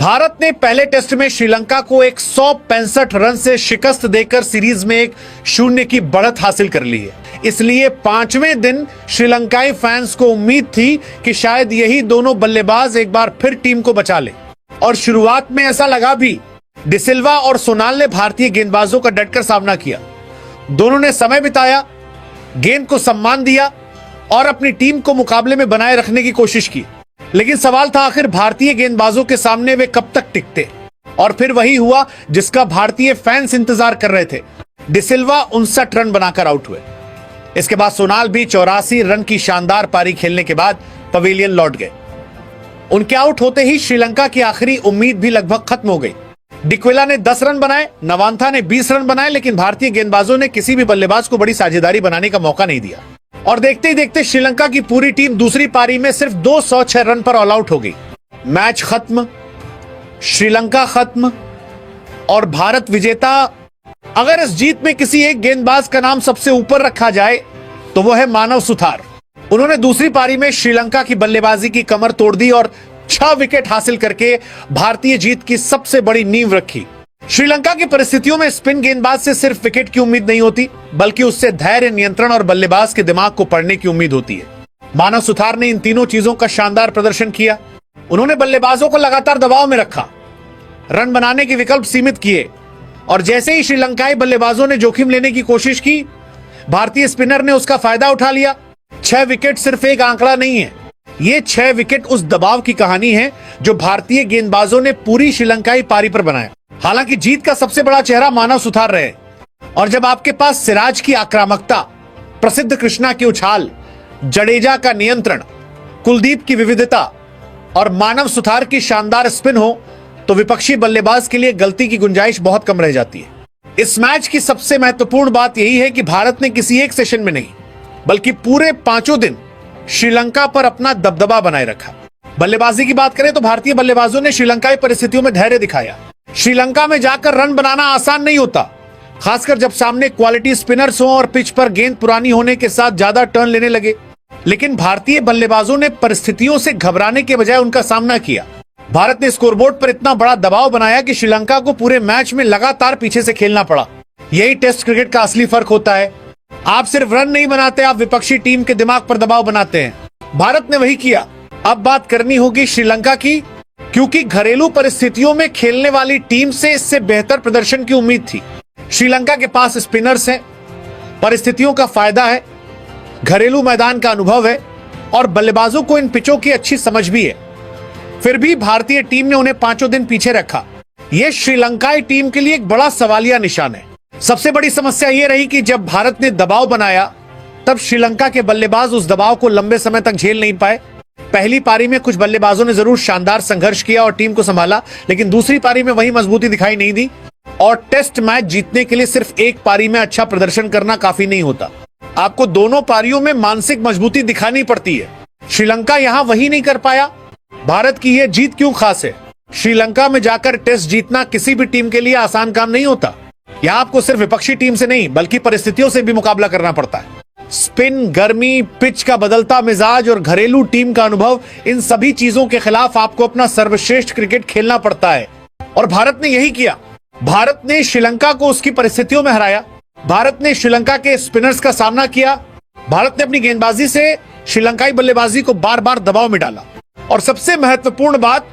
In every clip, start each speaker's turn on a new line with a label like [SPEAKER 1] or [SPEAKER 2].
[SPEAKER 1] भारत ने पहले टेस्ट में श्रीलंका को 165 रन से शिकस्त देकर सीरीज में 1-0 की बढ़त हासिल कर ली है। इसलिए पांचवें दिन श्रीलंकाई फैंस को उम्मीद थी कि शायद यही दोनों बल्लेबाज एक बार फिर टीम को बचा ले, और शुरुआत में ऐसा लगा भी। डिसिल्वा और सोनाल ने भारतीय गेंदबाजों का डटकर सामना किया। दोनों ने समय बिताया, गेंद को सम्मान दिया और अपनी टीम को मुकाबले में बनाए रखने की कोशिश की। लेकिन सवाल था आखिर भारतीय गेंदबाजों के सामने वे कब तक टिकते, और फिर वही हुआ जिसका भारतीय फैंस इंतजार कर रहे थे। डिसिल्वा 59 रन बनाकर आउट हुए। इसके बाद सोनाल भी 84 रन की शानदार पारी खेलने के बाद पवेलियन लौट गए। उनके आउट होते ही श्रीलंका की आखिरी उम्मीद भी लगभग खत्म हो गई। डिक्वेला ने 10 रन बनाए, नवांथा ने 20 रन बनाए, लेकिन भारतीय गेंदबाजों ने किसी भी बल्लेबाज को बड़ी साझेदारी बनाने का मौका नहीं दिया, और देखते ही देखते श्रीलंका की पूरी टीम दूसरी पारी में सिर्फ 206 रन पर ऑल आउट हो गई। मैच खत्म, श्रीलंका खत्म और भारत विजेता। अगर इस जीत में किसी एक गेंदबाज का नाम सबसे ऊपर रखा जाए तो वो है मानव सुथार। उन्होंने दूसरी पारी में श्रीलंका की बल्लेबाजी की कमर तोड़ दी और 6 विकेट हासिल करके भारतीय जीत की सबसे बड़ी नींव रखी। श्रीलंका की परिस्थितियों में स्पिन गेंदबाज से सिर्फ विकेट की उम्मीद नहीं होती, बल्कि उससे धैर्य, नियंत्रण और बल्लेबाज के दिमाग को पढ़ने की उम्मीद होती है। मानव सुथार ने इन तीनों चीजों का शानदार प्रदर्शन किया। उन्होंने बल्लेबाजों को लगातार दबाव में रखा, रन बनाने के विकल्प सीमित किए, और जैसे ही श्रीलंकाई बल्लेबाजों ने जोखिम लेने की कोशिश की, भारतीय स्पिनर ने उसका फायदा उठा लिया। 6 विकेट सिर्फ एक आंकड़ा नहीं है, ये 6 विकेट उस दबाव की कहानी है जो भारतीय गेंदबाजों ने पूरी श्रीलंकाई पारी पर बनाया। हालांकि जीत का सबसे बड़ा चेहरा मानव सुथार रहे, और जब आपके पास सिराज की आक्रामकता, प्रसिद्ध कृष्णा की उछाल, जडेजा का नियंत्रण, कुलदीप की विविधता और मानव सुथार की शानदार स्पिन हो, तो विपक्षी बल्लेबाज के लिए गलती की गुंजाइश बहुत कम रह जाती है। इस मैच की सबसे महत्वपूर्ण बात यही है कि भारत ने किसी एक सेशन में नहीं, बल्कि पूरे 5 दिन श्रीलंका पर अपना दबदबा बनाए रखा। बल्लेबाजी की बात करें तो भारतीय बल्लेबाजों ने श्रीलंकाई परिस्थितियों में धैर्य दिखाया। श्रीलंका में जाकर रन बनाना आसान नहीं होता, खासकर जब सामने क्वालिटी स्पिनर्स हों और पिच पर गेंद पुरानी होने के साथ ज्यादा टर्न लेने लगे। लेकिन भारतीय बल्लेबाजों ने परिस्थितियों से घबराने के बजाय उनका सामना किया। भारत ने स्कोरबोर्ड पर इतना बड़ा दबाव बनाया कि श्रीलंका को पूरे मैच में लगातार पीछे से खेलना पड़ा। यही टेस्ट क्रिकेट का असली फर्क होता है। आप सिर्फ रन नहीं बनाते, आप विपक्षी टीम के दिमाग पर दबाव बनाते हैं। भारत ने वही किया। अब बात करनी होगी श्रीलंका की, क्योंकि घरेलू परिस्थितियों में खेलने वाली टीम से इससे बेहतर प्रदर्शन की उम्मीद थी। श्रीलंका के पास स्पिनर्स हैं, परिस्थितियों का फायदा है, घरेलू मैदान का अनुभव है और बल्लेबाजों को इन पिचों की अच्छी समझ भी है। फिर भी भारतीय टीम ने उन्हें 5 दिन पीछे रखा। यह श्रीलंकाई टीम के लिए एक बड़ा सवालिया निशान है। सबसे बड़ी समस्या यह रही कि जब भारत ने दबाव बनाया, तब श्रीलंका के बल्लेबाज उस दबाव को लंबे समय तक झेल नहीं पाए। पहली पारी में कुछ बल्लेबाजों ने जरूर शानदार संघर्ष किया और टीम को संभाला, लेकिन दूसरी पारी में वही मजबूती दिखाई नहीं दी। और टेस्ट मैच जीतने के लिए सिर्फ एक पारी में अच्छा प्रदर्शन करना काफी नहीं होता, आपको दोनों पारियों में मानसिक मजबूती दिखानी पड़ती है। श्रीलंका यहां वही नहीं कर पाया। भारत की यह जीत क्यों खास है? श्रीलंका में जाकर टेस्ट जीतना किसी भी टीम के लिए आसान काम नहीं होता। यहां आपको सिर्फ विपक्षी टीम से नहीं, बल्कि परिस्थितियों से भी मुकाबला करना पड़ता है। स्पिन, गर्मी, पिच का बदलता मिजाज और घरेलू टीम का अनुभव, इन सभी चीजों के खिलाफ आपको अपना सर्वश्रेष्ठ क्रिकेट खेलना पड़ता है, और भारत ने यही किया। भारत ने श्रीलंका को उसकी परिस्थितियों में हराया। भारत ने श्रीलंका के स्पिनर्स का सामना किया। भारत ने अपनी गेंदबाजी से श्रीलंकाई बल्लेबाजी को बार बार दबाव में डाला, और सबसे महत्वपूर्ण बात,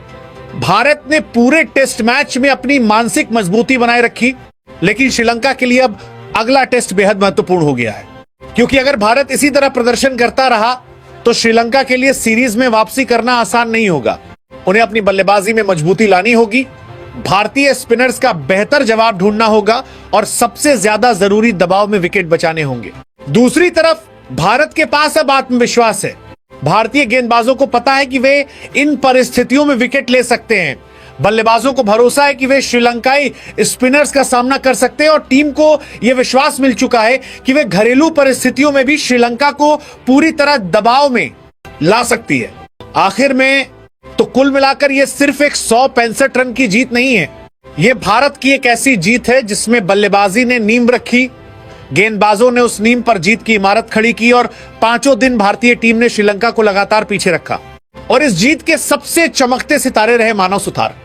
[SPEAKER 1] भारत ने पूरे टेस्ट मैच में अपनी मानसिक मजबूती बनाए रखी। लेकिन श्रीलंका के लिए अब अगला टेस्ट बेहद महत्वपूर्ण हो गया है, क्योंकि अगर भारत इसी तरह प्रदर्शन करता रहा तो श्रीलंका के लिए सीरीज में वापसी करना आसान नहीं होगा। उन्हें अपनी बल्लेबाजी में मजबूती लानी होगी, भारतीय स्पिनर्स का बेहतर जवाब ढूंढना होगा, और सबसे ज्यादा जरूरी दबाव में विकेट बचाने होंगे। दूसरी तरफ भारत के पास अब आत्मविश्वास है। भारतीय गेंदबाजों को पता है कि वे इन परिस्थितियों में विकेट ले सकते हैं। बल्लेबाजों को भरोसा है कि वे श्रीलंकाई स्पिनर्स का सामना कर सकते हैं, और टीम को यह विश्वास मिल चुका है कि वे घरेलू परिस्थितियों में भी श्रीलंका को पूरी तरह दबाव में ला सकती है। आखिर में तो कुल मिलाकर यह सिर्फ एक 165 रन की जीत नहीं है, यह भारत की एक ऐसी जीत है जिसमें बल्लेबाजी ने नींव रखी, गेंदबाजों ने उस नींव पर जीत की इमारत खड़ी की, और 5 दिन भारतीय टीम ने श्रीलंका को लगातार पीछे रखा। और इस जीत के सबसे चमकते सितारे रहे मानव सुथार।